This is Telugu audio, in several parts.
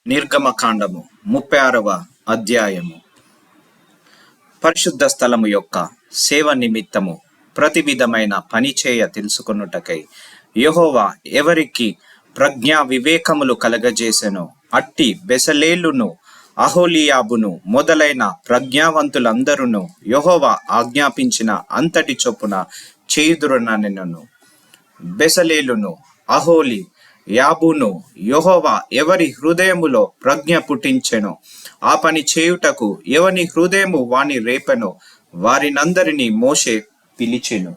నిర్గమకాండము 36వ అధ్యాయము. పరిశుద్ధ స్థలము యొక్క సేవ నిమిత్తము ప్రతి విధమైన పని చేయ తెలుసుకొనుటకై యెహోవా ఎవరికి ప్రజ్ఞా వివేకములు కలగజేసెనో అట్టి బెసలేలును అహోలియాబును మొదలైన ప్రజ్ఞావంతులందరూ యెహోవా ఆజ్ఞాపించిన అంతటి చొప్పున చేయుదురనెను. బెసలేలును అహోలి యాబును యెహోవా ఎవరి హృదయములో ప్రజ్ఞ పుట్టించెనో ఆ పని చేయుటకు ఎవని హృదయము వాని రేపెనో వారినందరినీ మోషే పిలిచెను.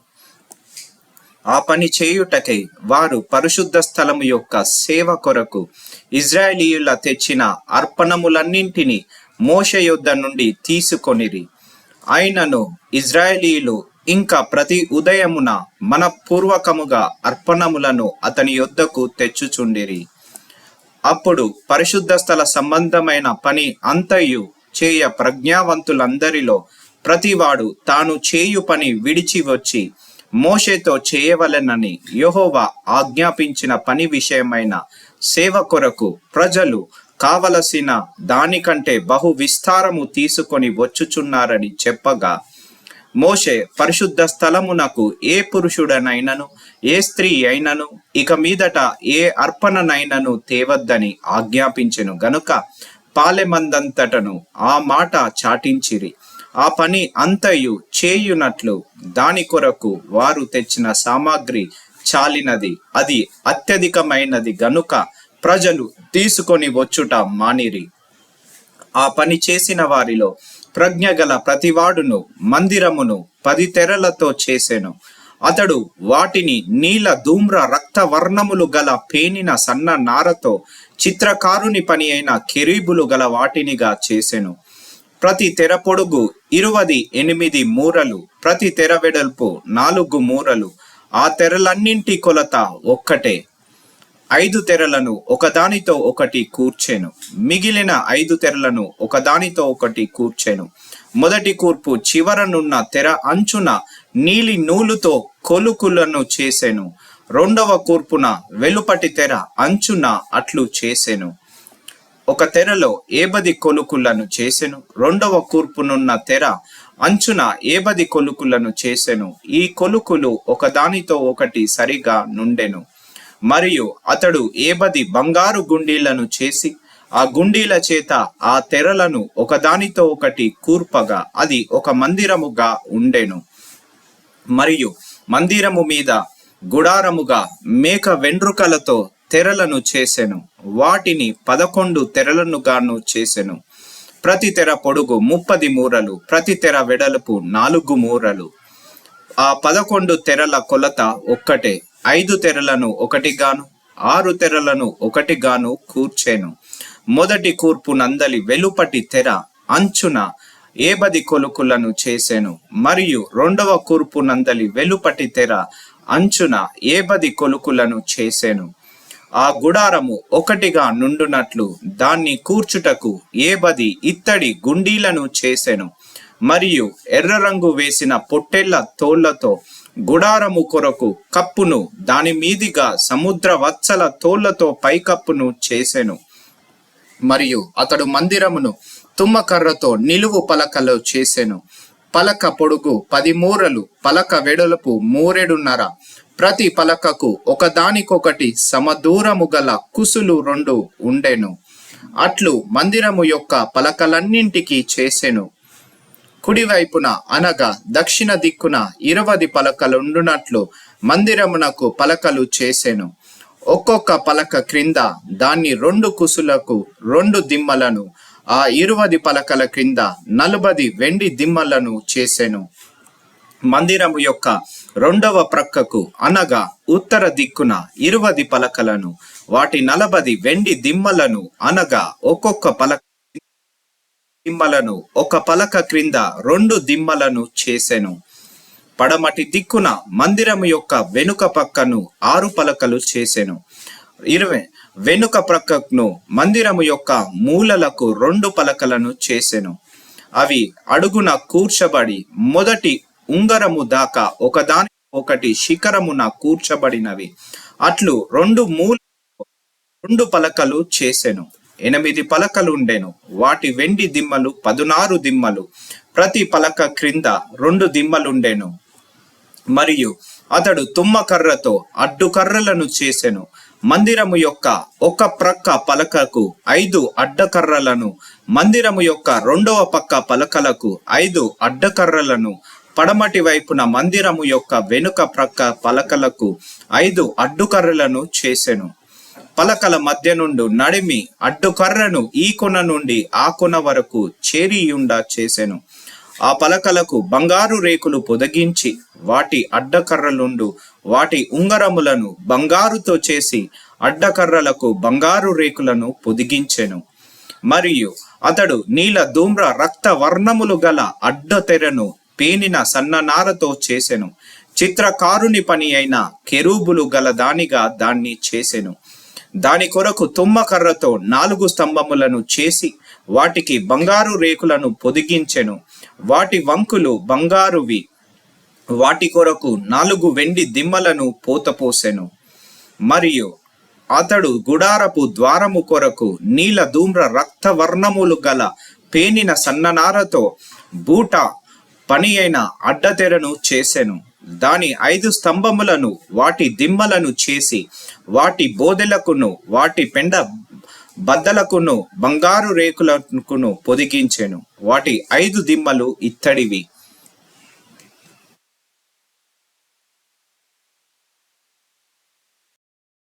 ఆ పని చేయుటకై వారు పరిశుద్ధ స్థలము యొక్క సేవ కొరకు ఇజ్రాయేలీయుల తెచ్చిన అర్పణములన్నింటినీ మోషే యొద్ద నుండి తీసుకొనిరి. అయినను ఇజ్రాయేలీయులు ఇంకా ప్రతి ఉదయమున మనపూర్వకముగా అర్పణములను అతని యొద్దకు తెచ్చుచుండిరి. అప్పుడు పరిశుద్ధ స్థల సంబంధమైన పని అంతయు చేయ ప్రజ్ఞావంతులందరిలో ప్రతివాడు తాను చేయు పని విడిచి వచ్చి మోషేతో చేయవలెనని యెహోవా ఆజ్ఞాపించిన పని విషయమైన సేవ కొరకు ప్రజలు కావలసిన దానికంటే బహు విస్తారము తీసుకొని వచ్చుచున్నారని చెప్పగా మోషే పరిశుద్ధ స్థలమునకు ఏ పురుషుడనైనను ఏ స్త్రీ అయినను ఇక మీదట ఏ అర్పణనైనను తేవద్దని ఆజ్ఞాపించెను గనుక పాలెమందంతటను ఆ మాట చాటించిరి. ఆ పని అంతయు చేయునట్లు దాని కొరకు వారు తెచ్చిన సామాగ్రి చాలినది, అది అత్యధికమైనది గనుక ప్రజలు తీసుకొని వచ్చుట మానిరి. ఆ పని చేసిన వారిలో ప్రజ్ఞగల ప్రతివాడును మందిరమును 10 తెరలతో చేసెను. అతడు వాటిని నీల ధూమ్ర రక్త వర్ణములు గల పేనిన సన్న నారతో చిత్రకారుని పని అయిన కెరూబులు గల వాటినిగా చేసెను. ప్రతి తెర పొడుగు 28 మూరలు, ప్రతి తెర వెడల్పు 4 మూరలు. ఆ తెరలన్నింటి కొలత ఒక్కటే. 5 తెరలను ఒకదానితో ఒకటి కూర్చెను. మిగిలిన 5 తెరలను ఒకదానితో ఒకటి కూర్చెను. మొదటి కూర్పు చివరనున్న తెర అంచున నీలి నూలుతో కొలుకులను చేసెను. రెండవ కూర్పున వెలుపటి తెర అంచున అట్లు చేసెను. ఒక తెరలో 80 కొలుకులను చేసెను. రెండవ కూర్పునున్న తెర అంచున 80 కొలుకులను చేసెను. ఈ కొలుకులు ఒకదానితో ఒకటి సరిగా నుండెను. మరియు అతడు 80 బంగారు గుండీలను చేసి ఆ గుండీల చేత ఆ తెరలను ఒకదానితో ఒకటి కూర్పగా అది ఒక మందిరముగా ఉండెను. మరియు మందిరము మీద గుడారముగా మేక వెండ్రుకలతో తెరలను చేసెను. వాటిని 11 తెరలనుగాను చేసెను. ప్రతి తెర పొడుగు 30 మూరలు, ప్రతి తెర వెడల్పు 4 మూరలు. ఆ 11 తెరల కొలత ఒక్కటే. 5 తెరలను ఒకటిగాను 6 తెరలను ఒకటిగాను కూర్చెను. మొదటి కూర్పు నందలి వెలుపటి తెర అంచున 80 కొలుకులను చేసెను. మరియు రెండవ కూర్పు నందలి వెలుపటి తెర అంచున 80 కొలుకులను చేసెను. ఆ గుడారము ఒకటిగా నుండునట్లు దాన్ని కూర్చుటకు 80 ఇత్తడి గుండీలను చేసెను. మరియు ఎర్ర రంగు వేసిన పొట్టేళ్ల తోళ్లతో గుడారము కొరకు కప్పును, దాని మీదిగా సముద్ర వత్సల తోళ్లతో పైకప్పును చేసెను. మరియు అతడు మందిరమును తుమ్మకర్రతో నిలువు పలకలో చేసెను. పలక పొడుగు 10 మూరలు, పలక వెడల్పు 3 మూరెడున్నర. ప్రతి పలకకు ఒకదానికొకటి సమదూరము గల కుసులు 2 ఉండెను. అట్లు మందిరము యొక్క పలకలన్నింటికి చేసెను. కుడివైపున అనగా దక్షిణ దిక్కున 20 పలకలుండునట్లు మందిరమునకు పలకలు చేసెను. ఒక్కొక్క పలక క్రింద దాన్ని 2 కుసులకు 2 దిమ్మలను, ఆ 20 పలకల క్రింద 40 వెండి దిమ్మలను చేసెను. మందిరము యొక్క రెండవ ప్రక్కకు అనగా ఉత్తర దిక్కున 20 పలకలను, వాటి 40 వెండి దిమ్మలను అనగా ఒక్కొక్క పలక దిమ్మలను, ఒక పలక క్రింద 2 దిమ్మలను చేసెను. పడమటి దిక్కున మందిరము యొక్క వెనుక పక్కను 6 పలకలు చేసెను. 20 వెనుక ప్రక్కను మందిరము యొక్క మూలలకు 2 పలకలను చేసెను. అవి అడుగున కూర్చబడి మొదటి ఉంగరము దాకా ఒకదాని ఒకటి శిఖరమున కూర్చబడినవి. అట్లు 2 మూల 2 పలకలు చేసెను. 8 పలకలుండెను. వాటి వెండి దిమ్మలు 16 దిమ్మలు, ప్రతి పలక క్రింద 2 దిమ్మలుండెను. మరియు అతడు తుమ్మకర్రతో అడ్డుకర్రలను చేసెను. మందిరము యొక్క ఒక ప్రక్క పలకకు 5 అడ్డకర్రలను, మందిరము యొక్క రెండవ పక్క పలకలకు 5 అడ్డకర్రలను, పడమటి వైపున మందిరము యొక్క వెనుక ప్రక్క పలకలకు 5 అడ్డుకర్రలను చేసెను. పలకల మధ్య నుండి నడిమి అడ్డుకర్రను ఈ కొన నుండి ఆ కొన వరకు చేరియుండా చేసెను. ఆ పలకలకు బంగారు రేకులు పొదిగించి వాటి అడ్డకర్రలుండు వాటి ఉంగరములను బంగారుతో చేసి అడ్డకర్రలకు బంగారు రేకులను పొదిగించెను. మరియు అతడు నీల ధూమ్ర రక్త వర్ణములు గల అడ్డతెరను పేనిన సన్ననారతో చేసెను. చిత్రకారుని పని అయిన కెరూబులు గల దానిగా దాన్ని చేసెను. దాని కొరకు తుమ్మకర్రతో 4 స్తంభములను చేసి వాటికి బంగారు రేకులను పొదిగించెను. వాటి వంకులు బంగారువి. వాటి కొరకు 4 వెండి దిమ్మలను పోతపోసెను. మరియు అతడు గుడారపు ద్వారము కొరకు నీల ధూమ్ర రక్త వర్ణములు గల పేనిన సన్ననారతో బూట పని అయిన అడ్డతెరను చేసెను. దాని 5 స్తంభములను వాటి దిమ్మలను చేసి వాటి బోదెలకును వాటి పెండ బద్దలకును బంగారు రేకులకును పొదిగించెను. వాటి 5 దిమ్మలు ఇత్తడివి.